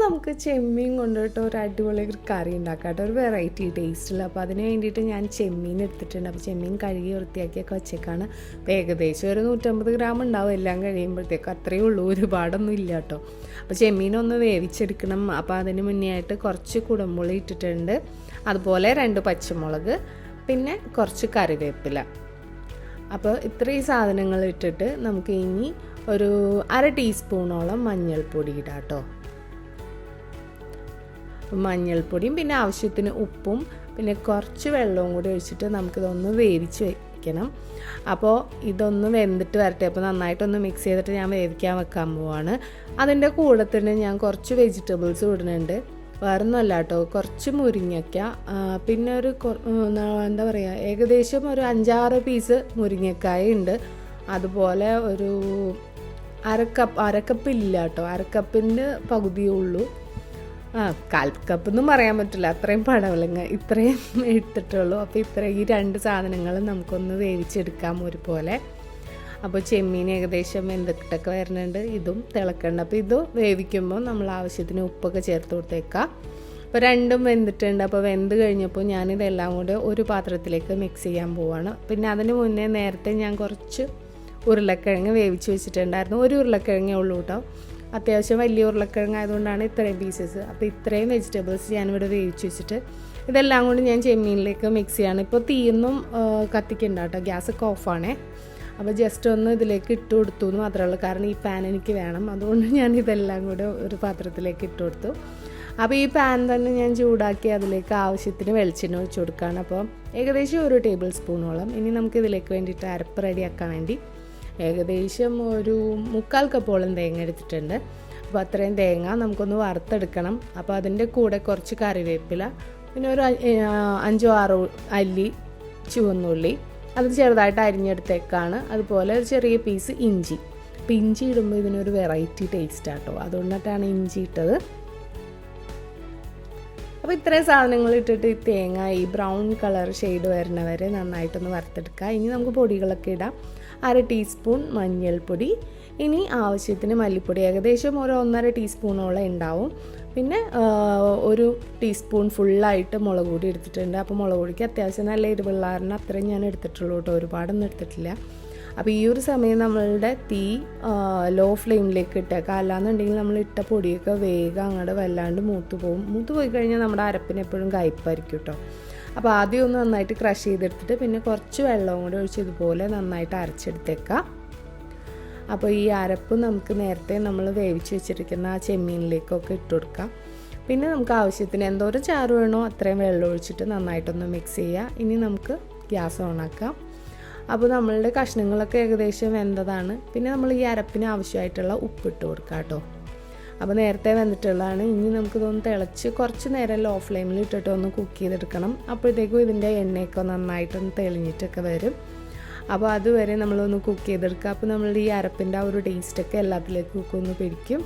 നമുക്ക് ചെമ്മീൻ കൊണ്ടിട്ട് ഒരു അടിപൊളി ഒരു കറി ഉണ്ടാക്കാം കേട്ടോ, ഒരു വെറൈറ്റി ടേസ്റ്റിൽ. അപ്പോൾ അതിന് വേണ്ടിയിട്ട് ഞാൻ ചെമ്മീൻ എടുത്തിട്ടുണ്ട്. അപ്പോൾ ചെമ്മീൻ കഴുകി വൃത്തിയാക്കിയൊക്കെ വെച്ചേക്കാണ്. അപ്പോൾ ഏകദേശം ഒരു 150 ഗ്രാം ഉണ്ടാവും എല്ലാം കഴിയുമ്പോഴത്തേക്കും. അത്രയേ ഉള്ളൂ, ഒരുപാടൊന്നും ഇല്ല കേട്ടോ. അപ്പോൾ ചെമ്മീനൊന്ന് വേവിച്ചെടുക്കണം. അപ്പോൾ അതിന് മുന്നേ ആയിട്ട് കുറച്ച് കുടംപുളി ഇട്ടിട്ടുണ്ട്, അതുപോലെ 2 പച്ചമുളക്, പിന്നെ കുറച്ച് കറിവേപ്പില. അപ്പോൾ ഇത്രയും സാധനങ്ങൾ ഇട്ടിട്ട് നമുക്ക് ഇനി ഒരു 1/2 ടീസ്പൂണോളം മഞ്ഞൾപ്പൊടി ഇടാം കേട്ടോ. മഞ്ഞൾപ്പൊടിയും പിന്നെ ആവശ്യത്തിന് ഉപ്പും പിന്നെ കുറച്ച് വെള്ളവും കൂടി ഒഴിച്ചിട്ട് നമുക്കിതൊന്ന് വേവിച്ച് വയ്ക്കണം. അപ്പോൾ ഇതൊന്ന് വെന്തിട്ട് വരട്ടെ. അപ്പോൾ നന്നായിട്ടൊന്ന് മിക്സ് ചെയ്തിട്ട് ഞാൻ വേവിക്കാൻ വെക്കാൻ പോവാണ്. അതിൻ്റെ കൂടെ തന്നെ ഞാൻ കുറച്ച് വെജിറ്റബിൾസ് ഇടുന്നുണ്ട്. വേറൊന്നുമല്ല കേട്ടോ, കുറച്ച് മുരിങ്ങയ്ക്ക, പിന്നെ ഒരു എന്താ പറയുക, ഏകദേശം ഒരു 5-6 പീസ് മുരിങ്ങക്കായ ഉണ്ട്. അതുപോലെ ഒരു അരക്കപ്പ് ഇല്ല കേട്ടോ, അരക്കപ്പിൻ്റെ പകുതിയേ ഉള്ളൂ. 1/4 കപ്പൊന്നും പറയാൻ പറ്റില്ല, അത്രയും പടവലങ്ങ ഇത്രയും ഇട്ടിട്ടുള്ളൂ. അപ്പോൾ ഈ 2 സാധനങ്ങളും നമുക്കൊന്ന് വേവിച്ചെടുക്കാം ഒരുപോലെ. അപ്പോൾ ചെമ്മീൻ ഏകദേശം വെന്തിട്ടൊക്കെ വരുന്നുണ്ട്, ഇതും തിളക്കുന്നുണ്ട്. അപ്പോൾ ഇത് വേവിക്കുമ്പോൾ നമ്മൾ ആവശ്യത്തിന് ഉപ്പൊക്കെ ചേർത്ത് കൊടുത്തേക്കാം. അപ്പോൾ 2ഉം വെന്തിട്ടുണ്ട്. അപ്പോൾ വെന്ത് കഴിഞ്ഞപ്പോൾ ഞാനിതെല്ലാം കൂടെ ഒരു പാത്രത്തിലേക്ക് മിക്സ് ചെയ്യാൻ പോവാണ്. പിന്നെ അതിന് മുന്നേ നേരത്തെ ഞാൻ കുറച്ച് ഉരുളക്കിഴങ്ങ് വേവിച്ച് വെച്ചിട്ടുണ്ടായിരുന്നു. ഒരു ഉരുളക്കിഴങ്ങേ ഉള്ളൂ കേട്ടോ, അത്യാവശ്യം വലിയ ഉരുളക്കിഴങ്ങ് ആയതുകൊണ്ടാണ് ഇത്രയും പീസസ്. അപ്പോൾ ഇത്രയും വെജിറ്റബിൾസ് ഞാനിവിടെ വേവിച്ച് വെച്ചിട്ട് ഇതെല്ലാം കൊണ്ട് ഞാൻ ചെമ്മീനിലേക്ക് മിക്സ് ചെയ്യാണ്. ഇപ്പോൾ തീയൊന്നും കത്തിക്കണ്ട കേട്ടോ, ഗ്യാസൊക്കെ ഓഫാണേ. അപ്പോൾ ജസ്റ്റ് ഒന്ന് ഇതിലേക്ക് ഇട്ട് കൊടുത്തു എന്ന് മാത്രമേ ഉള്ളൂ, കാരണം ഈ പാൻ എനിക്ക് വേണം. അതുകൊണ്ട് ഞാൻ ഇതെല്ലാം കൂടെ ഒരു പാത്രത്തിലേക്ക് ഇട്ട് കൊടുത്തു. അപ്പോൾ ഈ പാൻ തന്നെ ഞാൻ ചൂടാക്കി അതിലേക്ക് ആവശ്യത്തിന് വെളിച്ചെണ്ണ ഒഴിച്ച് കൊടുക്കുകയാണ്. അപ്പോൾ ഏകദേശം 1 ടേബിൾ സ്പൂണോളം. ഇനി നമുക്ക് ഇതിലേക്ക് വേണ്ടിയിട്ട് അരപ്പ് റെഡിയാക്കാൻ വേണ്ടി ഏകദേശം ഒരു 1/4 കപ്പോളം തേങ്ങ എടുത്തിട്ടുണ്ട്. അപ്പോൾ അത്രയും തേങ്ങ നമുക്കൊന്ന് വറുത്തെടുക്കണം. അപ്പോൾ അതിൻ്റെ കൂടെ കുറച്ച് കറിവേപ്പില, പിന്നെ ഒരു 5-6 അല്ലി ചുവന്നുള്ളി, അത് ചെറുതായിട്ട് അരിഞ്ഞെടുത്തേക്കാണ്. അതുപോലെ ഒരു ചെറിയ പീസ് ഇഞ്ചി. അപ്പോൾ ഇഞ്ചി ഇടുമ്പോൾ ഇതിനൊരു വെറൈറ്റി ടേസ്റ്റ് ആട്ടോ, അതുകൊണ്ടിട്ടാണ് ഇഞ്ചി ഇട്ടത്. അപ്പോൾ ഇത്രയും സാധനങ്ങൾ ഇട്ടിട്ട് ഈ തേങ്ങ ഈ ബ്രൗൺ കളർ ഷെയ്ഡ് വരുന്നവരെ നന്നായിട്ടൊന്ന് വറുത്തെടുക്കുക. ഇനി നമുക്ക് പൊടികളൊക്കെ ഇടാം. 1/2 ടീസ്പൂൺ മഞ്ഞൾപ്പൊടി, ഇനി ആവശ്യത്തിന് മല്ലിപ്പൊടി, ഏകദേശം ഒരു 1.5 ടീസ്പൂണോളം ഉണ്ടാവും. പിന്നെ 1 ടീസ്പൂൺ ഫുള്ളായിട്ട് മുളക് പൊടി എടുത്തിട്ടുണ്ട്. അപ്പോൾ മുളക് പൊടിക്ക് അത്യാവശ്യം നല്ല എരിവുള്ളാറിന് അത്രയും ഞാൻ എടുത്തിട്ടുള്ളൂ കേട്ടോ, ഒരുപാടൊന്നും എടുത്തിട്ടില്ല. അപ്പോൾ ഈ ഒരു സമയം നമ്മളുടെ തീ ലോ ഫ്ലെയിമിലേക്ക് ഇട്ടേക്കാം, അല്ലാന്നുണ്ടെങ്കിൽ നമ്മൾ ഇട്ട പൊടിയൊക്കെ വേഗം അങ്ങോട്ട് വല്ലാണ്ട് മൂത്ത് പോയി കഴിഞ്ഞാൽ നമ്മുടെ അരപ്പിന് എപ്പോഴും കയ്പ്പായിരിക്കും കേട്ടോ. അപ്പോൾ ആദ്യം ഒന്ന് നന്നായിട്ട് ക്രഷ് ചെയ്തെടുത്തിട്ട് പിന്നെ കുറച്ച് വെള്ളവും കൂടി ഒഴിച്ച് ഇതുപോലെ നന്നായിട്ട് അരച്ചെടുത്തേക്കാം. അപ്പോൾ ഈ അരപ്പ് നമുക്ക് നേരത്തെ നമ്മൾ വേവിച്ച് വെച്ചിരിക്കുന്ന ആ ചെമ്മീനിലേക്കൊക്കെ ഇട്ട് കൊടുക്കാം. പിന്നെ നമുക്ക് ആവശ്യത്തിന് എന്തോരം ചാറ് വേണോ അത്രയും വെള്ളം ഒഴിച്ചിട്ട് നന്നായിട്ടൊന്ന് മിക്സ് ചെയ്യുക. ഇനി നമുക്ക് ഗ്യാസ് ഓണാക്കാം. അപ്പോൾ നമ്മളുടെ കഷ്ണങ്ങളൊക്കെ ഏകദേശം വെന്തതാണ്. പിന്നെ നമ്മൾ ഈ അരപ്പിന് ആവശ്യമായിട്ടുള്ള ഉപ്പിട്ട് കൊടുക്കാം കേട്ടോ. അപ്പോൾ നേരത്തെ വെന്തിട്ടുള്ളതാണ്. ഇനി നമുക്കിതൊന്ന് തിളച്ച് കുറച്ച് നേരം ലോ ഫ്ലെയിമിൽ ഇട്ടിട്ട് ഒന്ന് കുക്ക് ചെയ്തെടുക്കണം. അപ്പോഴത്തേക്കും ഇതിൻ്റെ എണ്ണയൊക്കെ നന്നായിട്ടൊന്ന് തെളിഞ്ഞിട്ടൊക്കെ വരും. അപ്പോൾ അതുവരെ നമ്മളൊന്ന് കുക്ക് ചെയ്തെടുക്കുക. അപ്പോൾ നമ്മളുടെ ഈ അരപ്പിൻ്റെ ആ ഒരു ടേസ്റ്റൊക്കെ എല്ലാത്തിലേക്കും ഒന്ന് പിടിക്കും.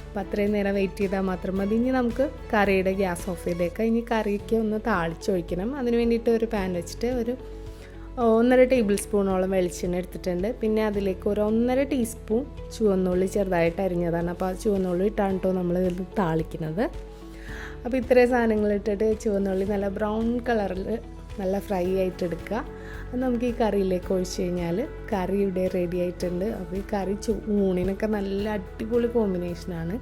അപ്പോൾ അത്രയും നേരം വെയിറ്റ് ചെയ്താൽ മാത്രം മതി. ഇനി നമുക്ക് കറിയുടെ ഗ്യാസ് ഓഫ് ചെയ്തേക്കാം. ഇനി കറിക്ക് ഒന്ന് താളിച്ചൊഴിക്കണം. അതിന് വേണ്ടിയിട്ട് ഒരു പാൻ വെച്ചിട്ട് ഒരു 1.5 ടേബിൾ സ്പൂണോളം വെളിച്ചെണ്ണ എടുത്തിട്ടുണ്ട്. പിന്നെ അതിലേക്ക് ഒരു 1.5 ടീസ്പൂൺ ചുവന്നുള്ളി ചെറുതായിട്ട് അരിഞ്ഞതാണ്. അപ്പോൾ ആ ചുവന്നുള്ളി ഇട്ടാണ് കേട്ടോ നമ്മളിത് താളിക്കുന്നത്. അപ്പോൾ ഇത്രയും സാധനങ്ങൾ ഇട്ടിട്ട് ചുവന്നുള്ളി നല്ല ബ്രൗൺ കളറിൽ നല്ല ഫ്രൈ ആയിട്ട് എടുക്കുക. അത് നമുക്ക് ഈ കറിയിലേക്ക് ഒഴിച്ച് കഴിഞ്ഞാൽ കറി ഇവിടെ റെഡി ആയിട്ടുണ്ട്. അപ്പോൾ ഈ കറി ഊണിനൊക്കെ നല്ല അടിപൊളി കോമ്പിനേഷനാണ്.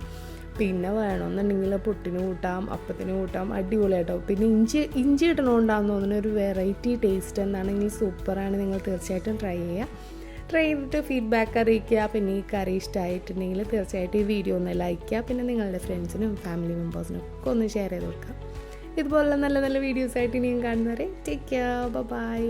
പിന്നെ വേണമെന്നുണ്ടെങ്കിൽ പുട്ടിന് കൂട്ടാം, അപ്പത്തിന് കൂട്ടാം, അടിപൊളിയായിട്ടോ. പിന്നെ ഇഞ്ചി ഇടണോണ്ടാന്ന് തോന്നുന്ന ഒരു വെറൈറ്റി ടേസ്റ്റ് എന്താണെങ്കിൽ സൂപ്പറാണ്. നിങ്ങൾ തീർച്ചയായിട്ടും ട്രൈ ചെയ്യുക. ട്രൈ ചെയ്തിട്ട് ഫീഡ്ബാക്ക് അറിയിക്കുക. പിന്നെ ഈ കറി ഇഷ്ടമായിട്ടുണ്ടെങ്കിൽ തീർച്ചയായിട്ടും ഈ വീഡിയോ ഒന്ന് ലൈക്ക് ചെയ്യുക. പിന്നെ നിങ്ങളുടെ ഫ്രണ്ട്സിനും ഫാമിലി മെമ്പേഴ്സിനും ഒക്കെ ഒന്ന് ഷെയർ ചെയ്ത് കൊടുക്കാം. ഇതുപോലുള്ള നല്ല നല്ല വീഡിയോസായിട്ട് ഇനിയും കാണുന്നവരെ ടേക്ക് കെയർ, ബൈ.